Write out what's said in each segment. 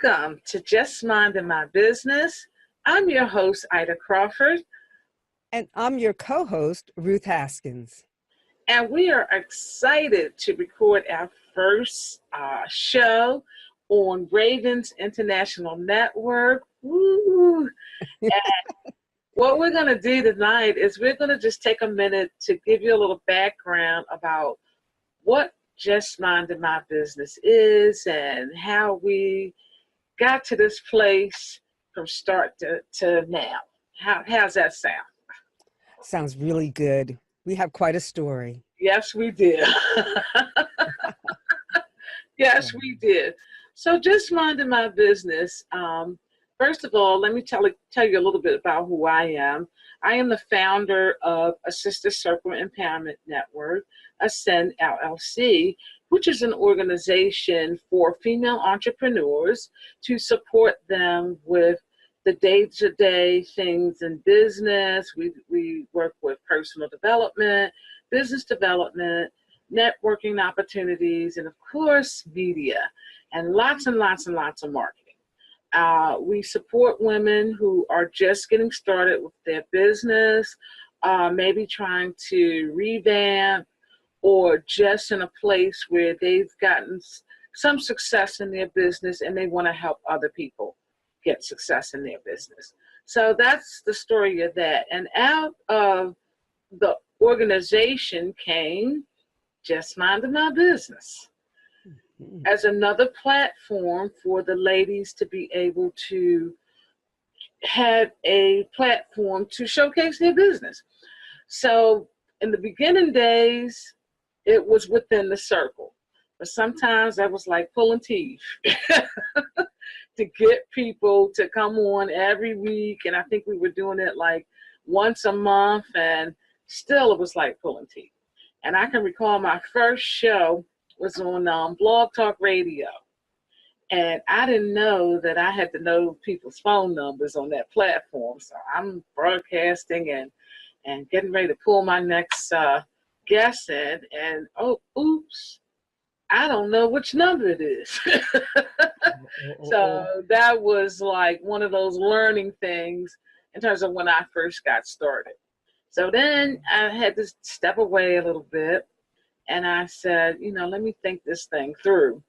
Welcome to Just Minding My Business. I'm your host, Ida Crawford, And I'm your co-host, Ruth Haskins. and we are excited to record our first show on Ravens International Network. Woo! And what we're going to do tonight is we're going to just take a minute to give you a little background about what Just Minding My Business is and how we got to this place from start to now. How's that sound? Sounds really good. We have quite a story. Yes, we did. Yes, we did. So just minding my business. First of all, let me tell you a little bit about who I am. I am the founder of a Sister Circle Empowerment Network, Ascend LLC, which is an organization for female entrepreneurs to support them with the day-to-day things in business. We work with personal development, business development, networking opportunities, and of course, media, and lots and lots and lots of marketing. We support women who are just getting started with their business, maybe trying to revamp, or just in a place where they've gotten some success in their business and they want to help other people get success in their business. So that's the story of that. And out of the organization came Just Minding My Business as another platform for the ladies to be able to have a platform to showcase their business. So in the beginning days, it was within the circle. But sometimes that was like pulling teeth to get people to come on every week. And I think we were doing it like once a month, and still it was like pulling teeth. And I can recall my first show was on Blog Talk Radio. And I didn't know that I had to know people's phone numbers on that platform. So I'm broadcasting and getting ready to pull my next guest in. And, oh, oops, I don't know which number it is. So that was like one of those learning things in terms of when I first got started. So then I had to step away a little bit, and I said, let me think this thing through.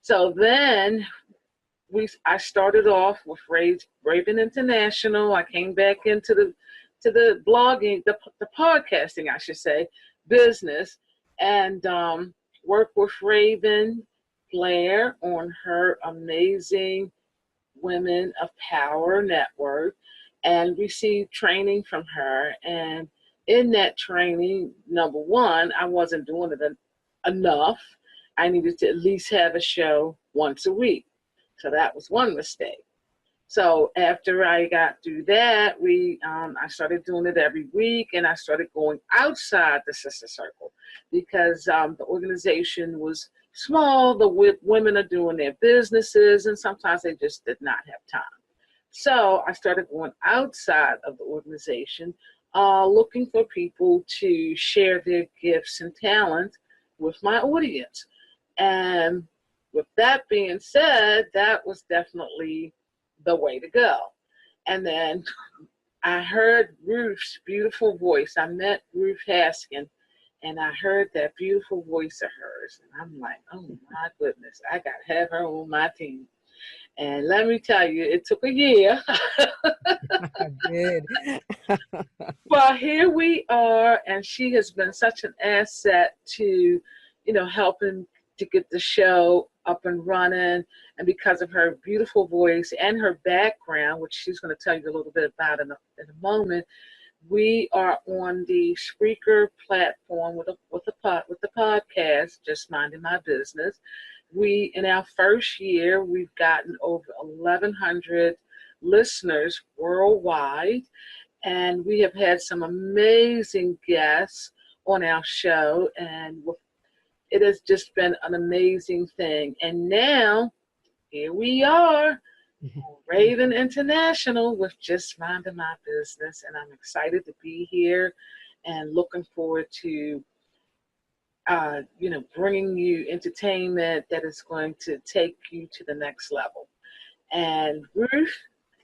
So then I started off with Raven International. I came back into the blogging, the podcasting, I should say, business, and worked with Raven Blair on her amazing Women of Power network, and received training from her. And in that training, number one, I wasn't doing it enough. I needed to at least have a show once a week. So that was one mistake. So after I got through that, I started doing it every week, and I started going outside the Sister Circle because the organization was small. The women are doing their businesses, and sometimes they just did not have time. So I started going outside of the organization, looking for people to share their gifts and talents with my audience. And with that being said, that was definitely the way to go. And then I heard Ruth's beautiful voice. I met Ruth Haskins, and I heard that beautiful voice of hers. And I'm like, oh my goodness, I got to have her on my team. And let me tell you, it took a year. I did. But here we are, and she has been such an asset to, helping to get the show up and running. And because of her beautiful voice and her background, which she's going to tell you a little bit about in a moment, we are on the Spreaker platform with the podcast, Just Minding My Business. In our first year, we've gotten over 1,100 listeners worldwide, and we have had some amazing guests on our show, and it has just been an amazing thing. And now, here we are, Raven International with Just Minding My Business, and I'm excited to be here and looking forward to bringing you entertainment that is going to take you to the next level. And Ruth,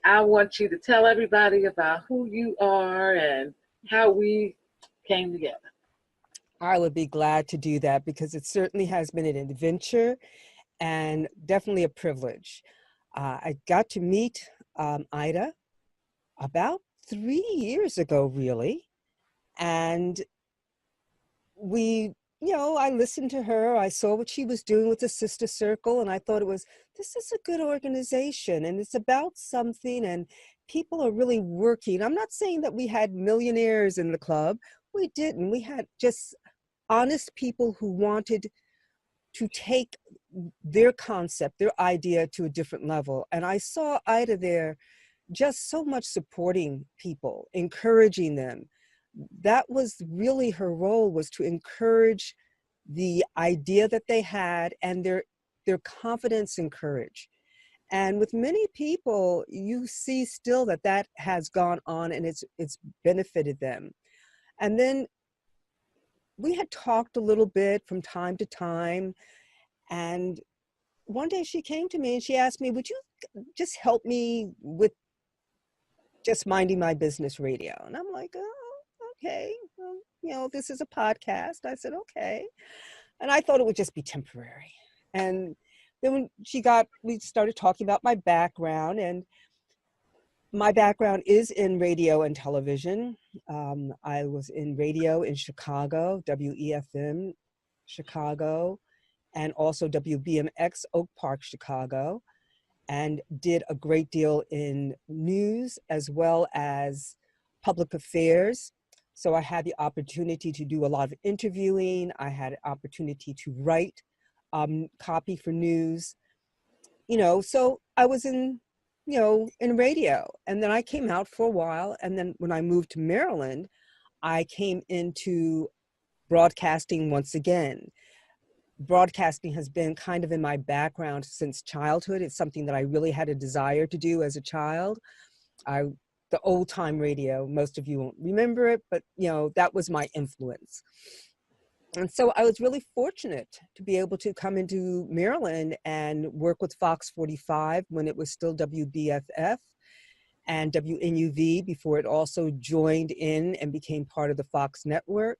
I want you to tell everybody about who you are and how we came together. I would be glad to do that because it certainly has been an adventure and definitely a privilege. I got to meet Ida about 3 years ago, really. And we, I listened to her. I saw what she was doing with the Sister Circle, and I thought this is a good organization and it's about something, and people are really working. I'm not saying that we had millionaires in the club. We didn't. We had just honest people who wanted to take their concept, their idea to a different level. And I saw Ida there just so much supporting people, encouraging them. That was really her role, was to encourage the idea that they had and their confidence and courage. And with many people, you see still that has gone on and it's benefited them. And then we had talked a little bit from time to time. And one day she came to me and she asked me, would you just help me with just minding my business radio? And I'm like, oh, okay. Well, this is a podcast. I said, okay. And I thought it would just be temporary. And then when we started talking about my background, and my background is in radio and television. I was in radio in Chicago, WEFM Chicago, and also WBMX Oak Park, Chicago, and did a great deal in news as well as public affairs. So I had the opportunity to do a lot of interviewing. I had an opportunity to write copy for news, so I was in radio. And then I came out for a while. And then when I moved to Maryland, I came into broadcasting once again. Broadcasting has been kind of in my background since childhood. It's something that I really had a desire to do as a child. The old time radio, most of you won't remember it, but that was my influence. And so I was really fortunate to be able to come into Maryland and work with Fox 45 when it was still WBFF and WNUV before it also joined in and became part of the Fox network.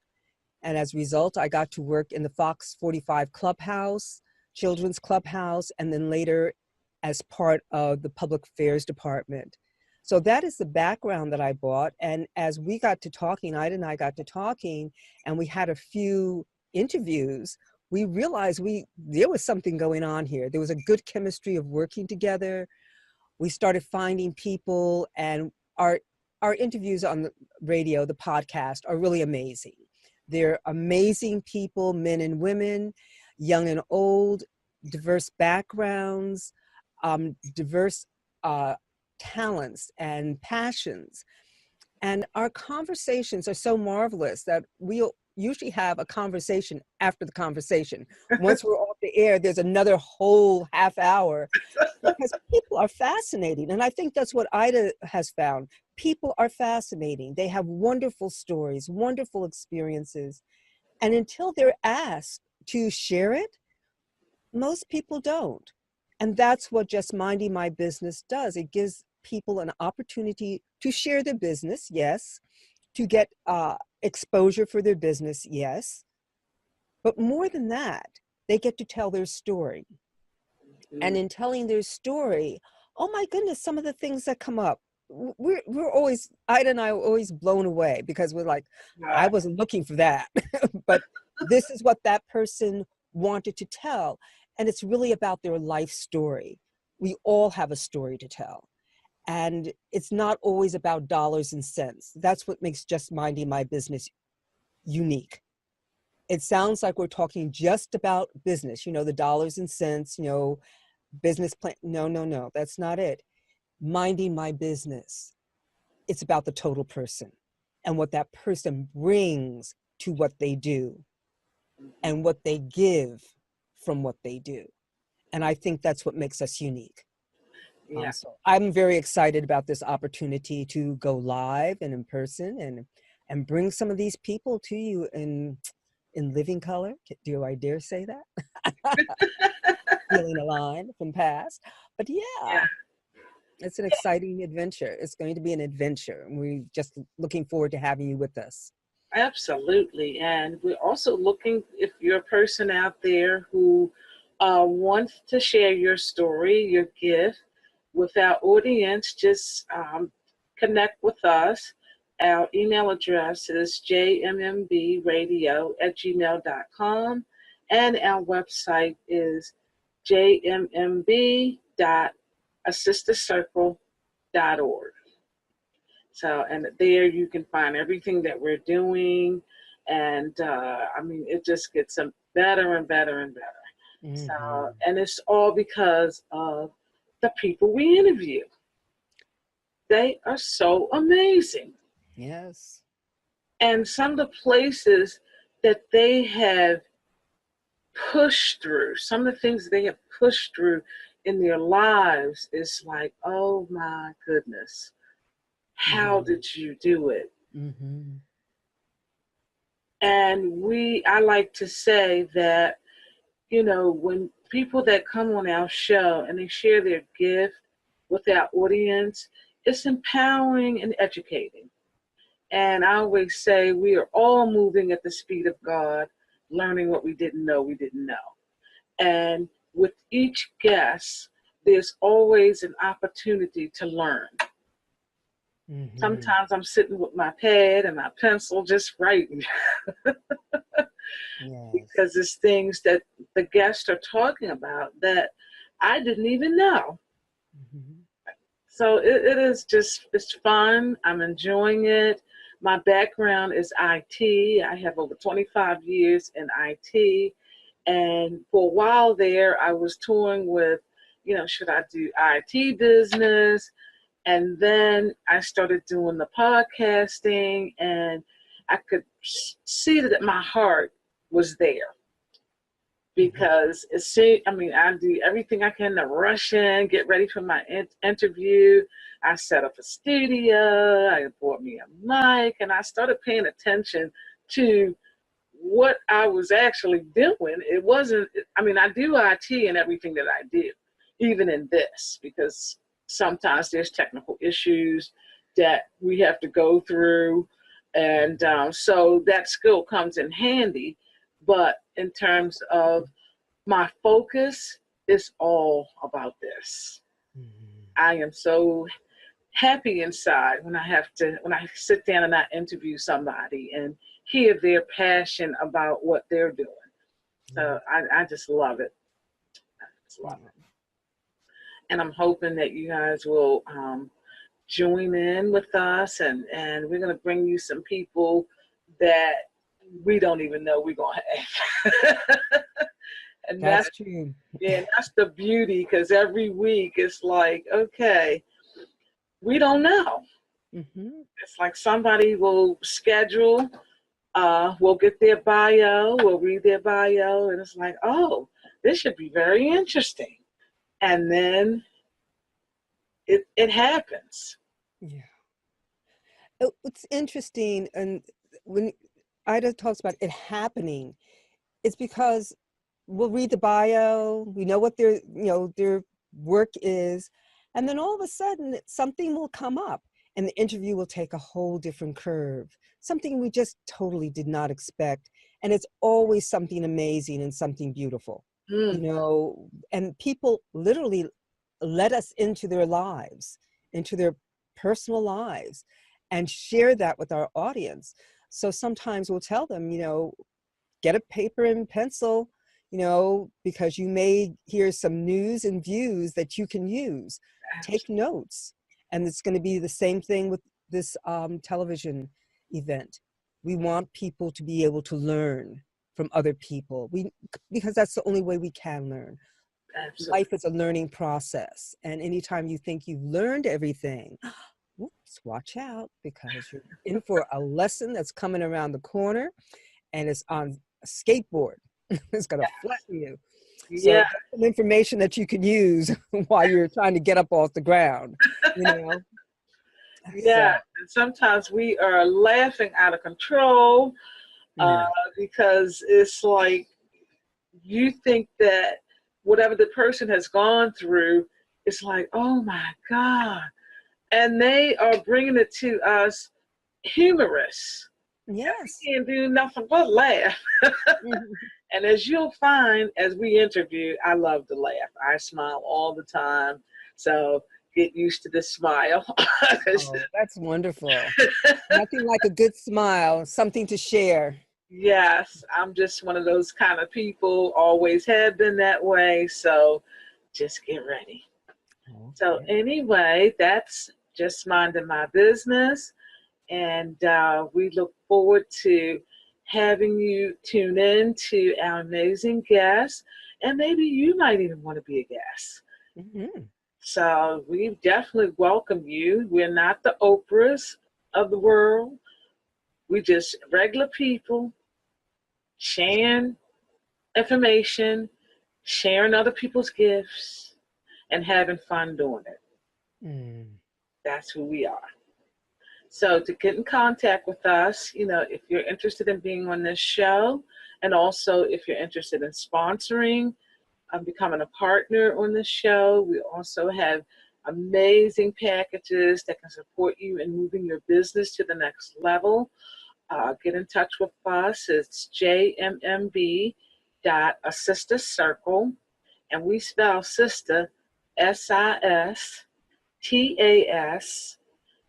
And as a result, I got to work in the Fox 45 Clubhouse, Children's Clubhouse, and then later as part of the Public Affairs Department. So that is the background that I brought. And as we got to talking, Ida and I got to talking, and we had a few interviews, we realized there was something going on here. There was a good chemistry of working together. We started finding people, and our interviews on the radio, the podcast, are really amazing. They're amazing people, men and women, young and old, diverse backgrounds, diverse talents and passions. And our conversations are so marvelous that we'll usually have a conversation after the conversation. Once we're off the air, there's another whole half hour because people are fascinating. And I think that's what Ida has found. People are fascinating. They have wonderful stories, wonderful experiences. And until they're asked to share it, most people don't. And that's what Just Minding My Business does. It gives people an opportunity to share their business, yes, to get exposure for their business, yes. But more than that, they get to tell their story. And in telling their story, oh my goodness, some of the things that come up, we're always, Ida and I are always blown away because we're like, I wasn't looking for that, but this is what that person wanted to tell. And it's really about their life story. We all have a story to tell. And it's not always about dollars and cents. That's what makes Just Minding My Business unique. It sounds like we're talking just about business, the dollars and cents, business plan. No, that's not it. Minding my business. It's about the total person and what that person brings to what they do and what they give from what they do. And I think that's what makes us unique. Yeah. So I'm very excited about this opportunity to go live and in person and bring some of these people to you in living color. Do I dare say that? Feeling aligned from past. But yeah. It's an exciting adventure. It's going to be an adventure. And we're just looking forward to having you with us. Absolutely. And we're also looking, if you're a person out there who wants to share your story, your gift with our audience, just connect with us. Our email address is jmmbradio@gmail.com, and our website is jmmb.assistercircle.org. So, and there you can find everything that we're doing. And I mean, it just gets better and better and better. So, and it's all because of the people we interview. They are so amazing. Yes. And some of the places that they have pushed through, some of the things they have pushed through in their lives is like, oh my goodness, how did you do it? And I like to say that, you know, when people that come on our show and they share their gift with our audience, it's empowering and educating. And I always say we are all moving at the speed of God, learning what we didn't know we didn't know. And with each guest, there's always an opportunity to learn. Sometimes I'm sitting with my pad and my pencil just writing. Because it's things that the guests are talking about that I didn't even know. So it is just, it's fun. I'm enjoying it. My background is IT. I have over 25 years in IT. And for a while there, I was touring with, you know, should I do IT business? And then I started doing the podcasting, and I could see that my heart was there. Because I do everything I can to rush in, get ready for my interview. I set up a studio, I bought me a mic, and I started paying attention to what I was actually doing. It wasn't, I do IT and everything that I do, even in this, because sometimes there's technical issues that we have to go through. And so that skill comes in handy. But in terms of my focus, is all about this. I am so happy inside when I sit down and I interview somebody and hear their passion about what they're doing. So I just love it. I just love it. And I'm hoping that you guys will join in with us, and we're going to bring you some people that we don't even know we're going to have. And that's true. Yeah, that's the beauty, because every week it's like, okay, we don't know. It's like somebody will schedule, we'll get their bio, we'll read their bio, and it's like, oh, this should be very interesting. And then it happens. Yeah. It's interesting, and when Ida talks about it happening, it's because we'll read the bio, we know what their work is, and then all of a sudden something will come up and the interview will take a whole different curve, something we just totally did not expect. And it's always something amazing and something beautiful, you know, and people literally let us into their lives, into their personal lives, and share that with our audience. So sometimes we'll tell them, you know, get a paper and pencil, you know, because you may hear some news and views that you can use. Take notes. And it's going to be the same thing with this television event. We want people to be able to learn from other people, because that's the only way we can learn. Absolutely. Life is a learning process. And anytime you think you've learned everything, whoops, watch out, because you're in for a lesson that's coming around the corner, and it's on a skateboard. It's going to flatten you. So that's some information that you can use while you're trying to get up off the ground, you know? Yeah, and sometimes we are laughing out of control because it's like you think that whatever the person has gone through it's like, oh my God. And they are bringing it to us humorous. Yes. We can't do nothing but laugh. Mhm. And as you'll find as we interview, I love to laugh. I smile all the time. So get used to this smile. Oh, that's wonderful. Nothing like a good smile, something to share. Yes, I'm just one of those kind of people, always have been that way. So just get ready. So, Okay. anyway, that's just minding my business. And we look forward to having you tune in to our amazing guests. And maybe you might even want to be a guest. Mhm. So, we definitely welcome you. We're not the Oprahs of the world, we just regular people sharing information, sharing other people's gifts, and having fun doing it. Mm. That's who we are. So to get in contact with us, if you're interested in being on this show, and also if you're interested in sponsoring, becoming a partner on this show, we also have amazing packages that can support you in moving your business to the next level. Get in touch with us. It's jmmb.assistacircle, and we spell sister SISTAS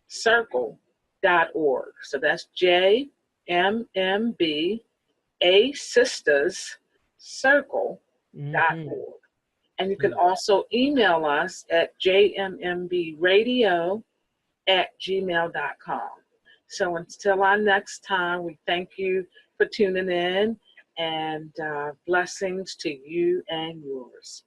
circle.org. So that's JMMB, a sisters circle.org. Mhm. And you can Mm. also email us at jmmbradio@gmail.com. So until our next time, we thank you for tuning in, and blessings to you and yours.